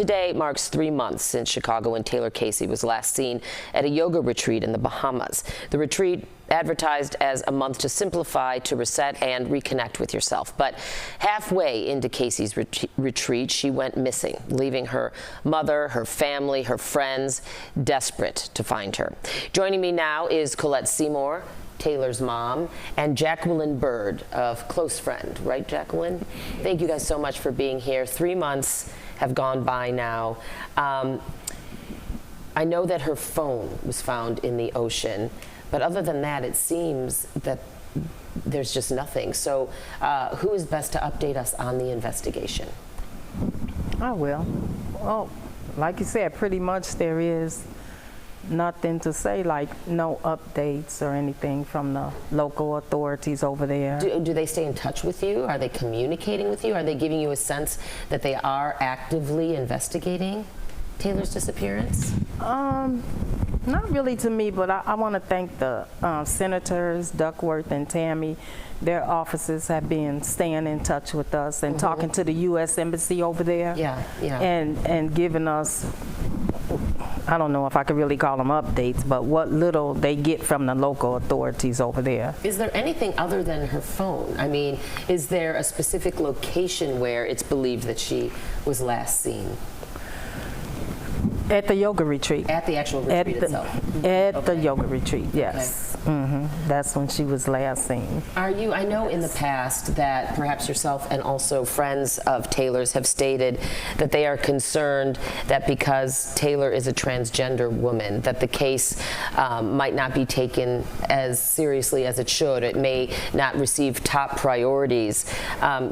Today marks 3 months since Chicago and Taylor Casey was last seen at a yoga retreat in the Bahamas. The retreat, advertised as a month to simplify, to reset, and reconnect with yourself. But halfway into Casey's retreat, she went missing, leaving her mother, her family, her friends desperate to find her. Joining me now is Colette Seymore, Taylor's mom, and Jacqueline Boyd, a close friend. Right, Jacqueline? Thank you guys so much for being here. 3 months have gone by now. I know that her phone was found in the ocean, but other than that, it seems that there's just nothing. So who is best to update us on the investigation? I will. Well, like you said, pretty much there is nothing to say, like no updates or anything from the local authorities over there. Do they stay in touch with you? Are they communicating with you? Are they giving you a sense that they are actively investigating Taylor's disappearance? Not really to me, but I want to thank the senators, Duckworth and Tammy. Their offices have been staying in touch with us and talking to the U.S. Embassy over there. And giving us, I don't know if I could really call them updates, but what little they get from the local authorities over there. Is there anything other than her phone? I mean, is there a specific location where it's believed that she was last seen? At the yoga retreat. At the actual retreat itself? At the yoga retreat, yes. Okay. That's when she was last seen. I know in the past that perhaps yourself and also friends of Taylor's have stated that they are concerned that because Taylor is a transgender woman, that the case might not be taken as seriously as it should. It may not receive top priorities.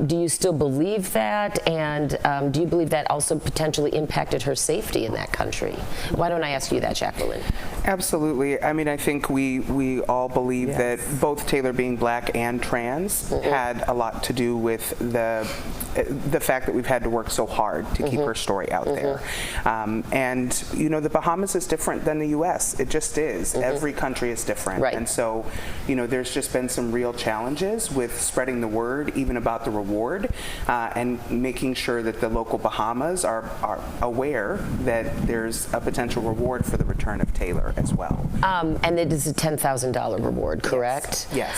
Do you still believe that? And do you believe that also potentially impacted her safety in that country? Why don't I ask you that, Jacqueline? Absolutely. I mean, I think we all believe that both Taylor being black and trans had a lot to do with the fact that we've had to work so hard to keep her story out there. And, you know, the Bahamas is different than the U.S. It just is. Every country is different. Right. And so, you know, there's just been some real challenges with spreading the word, even about the reward, and making sure that the local Bahamas are aware that there's a potential reward for the return of Taylor as well. And it is a $10,000 reward, correct? Yes.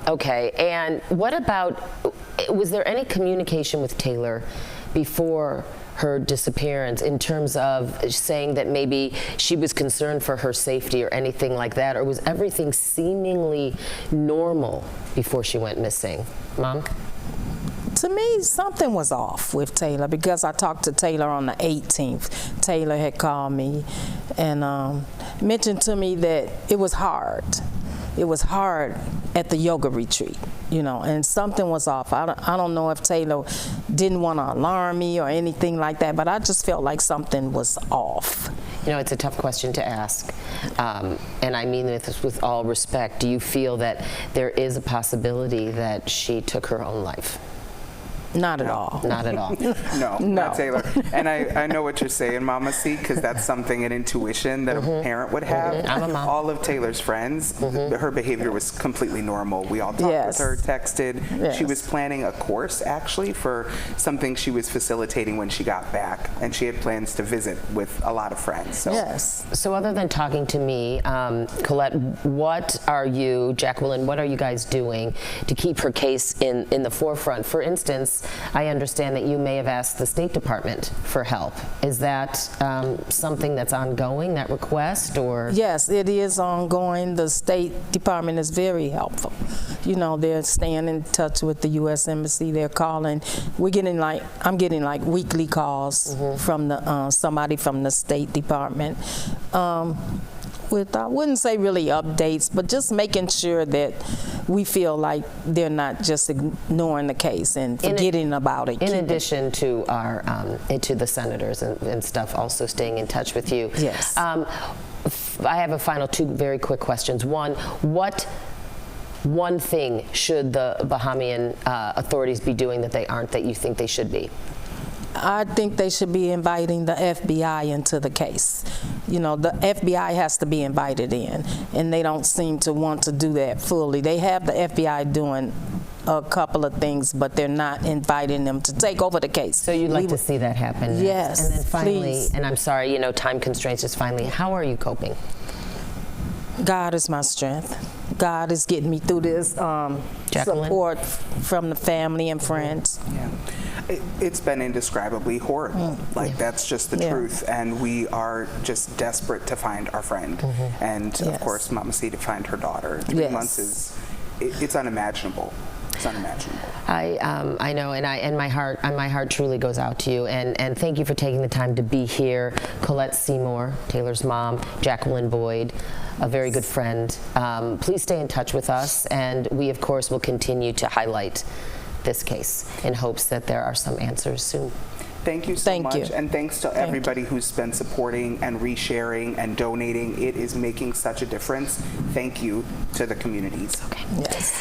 Okay. And what about, was there any communication with Taylor before her disappearance in terms of saying that maybe she was concerned for her safety or anything like that? Or was everything seemingly normal before she went missing? Mom? To me, something was off with Taylor because I talked to Taylor on the 18th. Taylor had called me and mentioned to me that it was hard. It was hard at the yoga retreat, you know, and something was off. I don't know if Taylor didn't want to alarm me or anything like that, but I just felt like something was off. You know, it's a tough question to ask, and I mean this with all respect. Do you feel that there is a possibility that she took her own life? Not at all. Not at all. No, not Taylor. And I know what you're saying, Mama C, because that's something, an intuition that a parent would have. I'm a mom. All of Taylor's friends, her behavior was completely normal. We all talked with her, texted. She was planning a course, actually, for something she was facilitating when she got back, and she had plans to visit with a lot of friends. So. So other than talking to me, Colette, what are you, Jacqueline, what are you guys doing to keep her case in the forefront? For instance, I understand that you may have asked the State Department for help. Is that something that's ongoing, that request, or? Yes, it is ongoing. The State Department is very helpful. You know, they're staying in touch with the U.S. Embassy. They're calling. I'm getting like weekly calls from the somebody from the State Department. With, I wouldn't say really updates, but just making sure that we feel like they're not just ignoring the case and forgetting about it. In addition to our, to the senators and stuff also staying in touch with you. Yes. I have a final 2 very quick questions. One, what one thing should the Bahamian authorities be doing that they aren't, that you think they should be? I think they should be inviting the FBI into the case. You know, the FBI has to be invited in, and they don't seem to want to do that fully. They have the FBI doing a couple of things, but they're not inviting them to take over the case. So you'd like to see that happen next. Yes, And then finally, please. and I'm sorry, you know, time constraints, just finally, how are you coping? God is my strength. God is getting me through this. Jacqueline? Support from the family and friends. Yeah. It's been indescribably horrible. Like, that's just the Yeah. truth. And we are just desperate to find our friend. And, of Yes. course, Mama C to find her daughter. 3 Yes. months is, it's unimaginable. It's unimaginable. I know, and my heart truly goes out to you, and thank you for taking the time to be here. Colette Seymore, Taylor's mom, Jacqueline Boyd, a very good friend. Please stay in touch with us, and we, of course, will continue to highlight this case in hopes that there are some answers soon. Thank you so Thank much. you. And thanks to everybody who's been supporting and resharing and donating. It is making such a difference. Thank you to the communities. Yes.